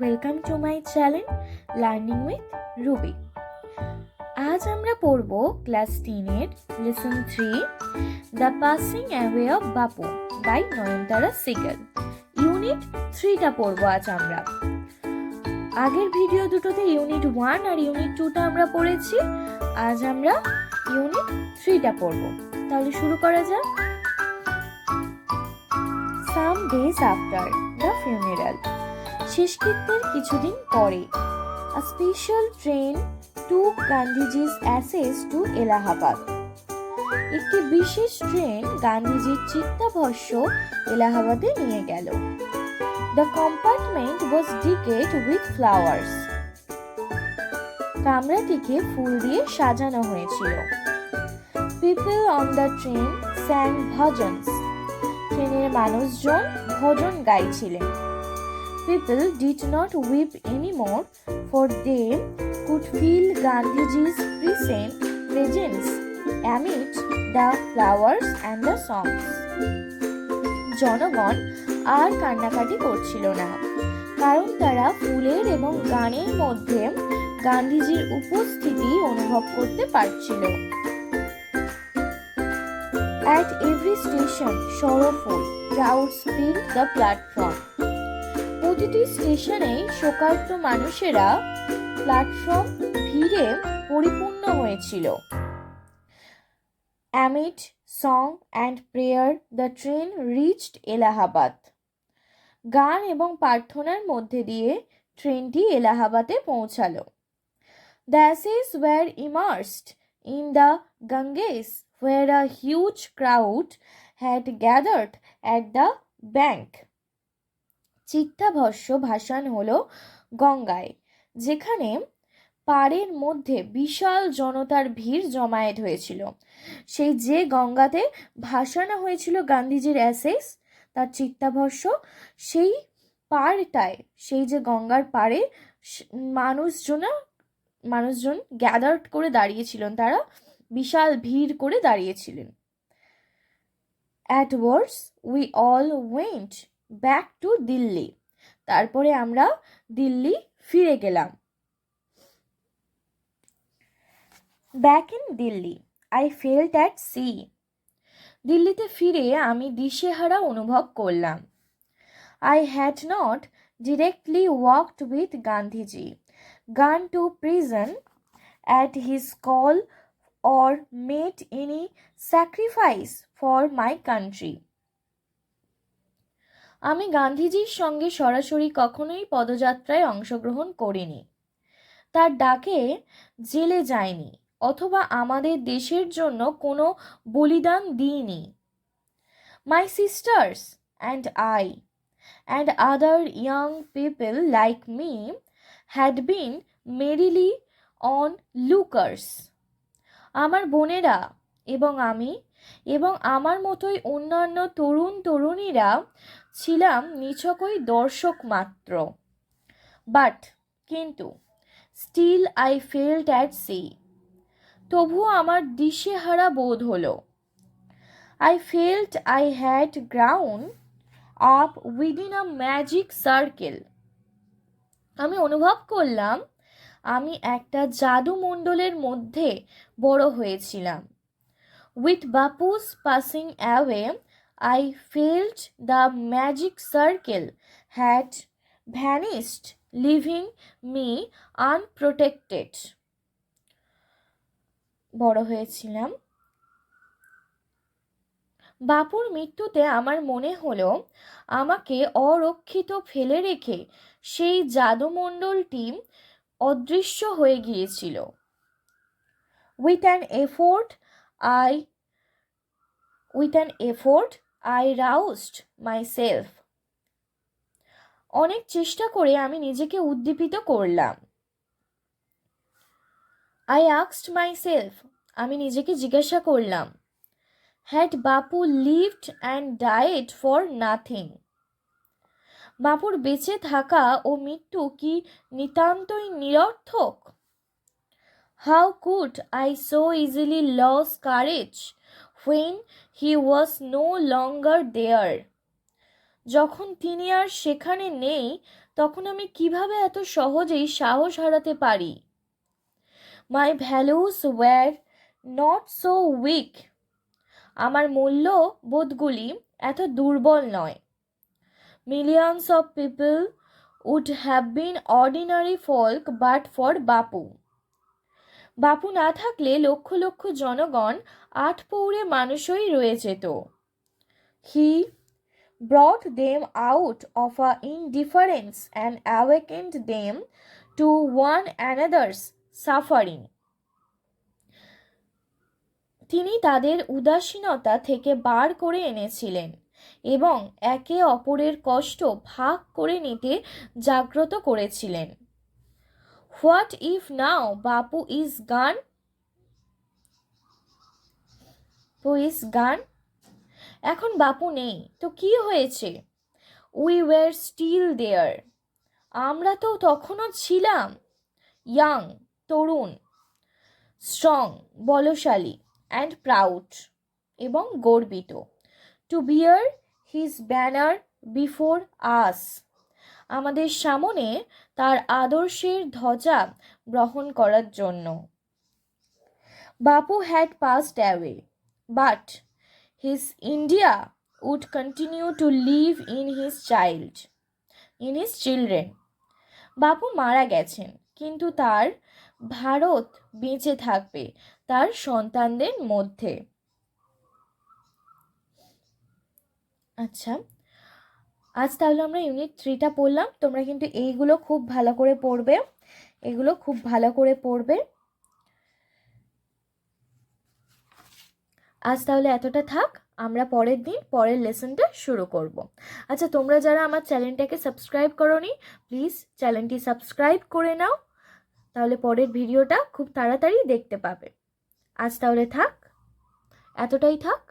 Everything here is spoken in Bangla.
Welcome to my channel learning with Ruby. আজ আমরা পড়ব ক্লাস 10-এর lesson 3 the passing away of Bapu by Nayantara Sahgal. Unit 3টা পড়ব আজ আমরা। আগের ভিডিও দুটোতে ইউনিট 1 আর ইউনিট 2টা আমরা পড়েছি। আজ আমরা ইউনিট 3টা পড়ব। তাহলে শুরু করা যাক। Some days after the funeral, শেষকৃত্যের কিছুদিন পরে, a special train took Gandhiji's ashes to Allahabad. একটি বিশেষ ট্রেন গান্ধীজির চিত্তাভস্য এলাহাবাদে নিয়ে গেল। The compartment was decorated with flowers. কামরাটিকে ফুল দিয়ে সাজানো হয়েছিল। People on the train sang bhajans. ট্রেনের মানুষজন ভজন গাইছিলেন। People did not weep anymore, for they could feel Gandhiji's presence amid the flowers and the songs. জনগণ আর কান্নাকাটি করছিল না, কারণ তারা ফুলের এবং গানের মধ্যে গান্ধীজির উপস্থিতি অনুভব করতে পারছিল। At every station, sorrowful crowds filled the platform. প্রতিটি স্টেশনে শোকার্ত মানুষেরা প্ল্যাটফর্ম ভিড়ে পরিপূর্ণ হয়েছিল। Amid song and prayer, the train reached Allahabad. গান এবং প্রার্থনার মধ্যে দিয়ে ট্রেনটি এলাহাবাদে পৌঁছালো। The ashes were immersed in the Ganges, where a huge crowd had gathered at the bank. চিত্তাভস্য ভাসান হলো গঙ্গায়, যেখানে পাড়ের মধ্যে বিশাল জনতার ভিড় জমায়েত হয়েছিল। সেই যে গঙ্গাতে ভাসানো হয়েছিল গান্ধীজির অ্যাসেস, তার চিত্তাভস্য, সেই পাড়টায়, সেই যে গঙ্গার পাড়ে মানুষজন গ্যাদার্ড করে দাঁড়িয়েছিলেন, তারা বিশাল ভিড় করে দাঁড়িয়েছিলেন। Afterwards we all went back to Delhi. তারপরে আমরা দিল্লি ফিরে গেলাম। Back in Delhi, I felt at sea. দিল্লিতে ফিরে আমি দিশেহারা অনুভব করলাম। I had not directly walked with Gandhiji, gone to prison at his call, or made any sacrifice for my country. আমি গান্ধীজির সঙ্গে সরাসরি কখনোই পদযাত্রায় অংশগ্রহণ করিনি, তার ডাকে জেলে যাইনি, অথবা আমাদের দেশের জন্য কোনো বলিদান দিইনি। My sisters and I and other young people like me had been merely onlookers. আমার বোনেরা এবং আমি এবং আমার মতোই অন্যান্য তরুণীরা ছিলাম নিছকই দর্শক মাত্র। বাট, কিন্তু, still I felt at sea, তবুও আমার দিশেহারা বোধ হলো। I felt I had ground up within a magic circle, আমি অনুভব করলাম আমি একটা জাদুমণ্ডলের মধ্যে বড় হয়েছিলাম। With Bapu's passing away, I felt the magic circle had vanished, leaving me unprotected. বড় হয়েছিলাম। বাপুর মৃত্যুতে আমার মনে হলো আমাকে অরক্ষিত ফেলে রেখে সেই জাদুমণ্ডলটি অদৃশ্য হয়ে গিয়েছিল। With an effort, I roused myself. অনেক চেষ্টা করে আমি নিজেকে উদ্দীপিত করলাম। I asked myself, আমি নিজেকে জিজ্ঞাসা করলাম, had Bapu lived and died for nothing? বাপুর বেঁচে থাকা ও মৃত্যু কি নিতান্তই নিরর্থক? How could I so easily lose courage when he was no longer there? যখন তিনি আর সেখানে নেই, তখন আমি কিভাবে এত সহজেই সাহস হারাতে পারি? My values were not so weak. আমার মূল্যবোধগুলি এত দুর্বল নয়। Millions of people would have been ordinary folk but for Bapu. Bapu না থাকলে লক্ষ লক্ষ জনগণ আটপৌরে মানুষই রয়ে যেত। হি brought them out of a indifference and awakened them to one another's suffering. তিনি তাদের উদাসীনতা থেকে বার করে এনেছিলেন এবং একে অপরের কষ্ট ভাগ করে নিতে জাগ্রত করেছিলেন। What if now Bapu is গান? এখন বাপু নেই তো কি হয়েছে? We were still there. আমরা তো তখনও ছিলাম। ইয়াং, তরুণ, স্ট্রং, বলশালী, অ্যান্ড প্রাউড, এবং গর্বিত। To bear his banner before us. আমাদের সামনে তার আদর্শের ধ্বজা গ্রহণ করার জন্য। Bapu had passed away, but his India would continue to live in his children. Bapu মারা গেছেন, কিন্তু তার ভারত বেঁচে থাকবে তার সন্তানদের মধ্যে। আচ্ছা, আজ তাহলে আমরা ইউনিট 3টা পড়লাম। তোমরা কিন্তু এইগুলো খুব ভালো করে পড়বে। আজ তাহলে এতটা থাক, আমরা পরের দিন পরের লেসনটা শুরু করব। আচ্ছা, তোমরা যারা আমার চ্যানেলটাকে সাবস্ক্রাইব করোনি, প্লিজ চ্যানেলটি সাবস্ক্রাইব করে নাও, তাহলে পরের ভিডিওটা খুব তাড়াতাড়ি দেখতে পাবে। আজ তাহলে এতটাই থাক।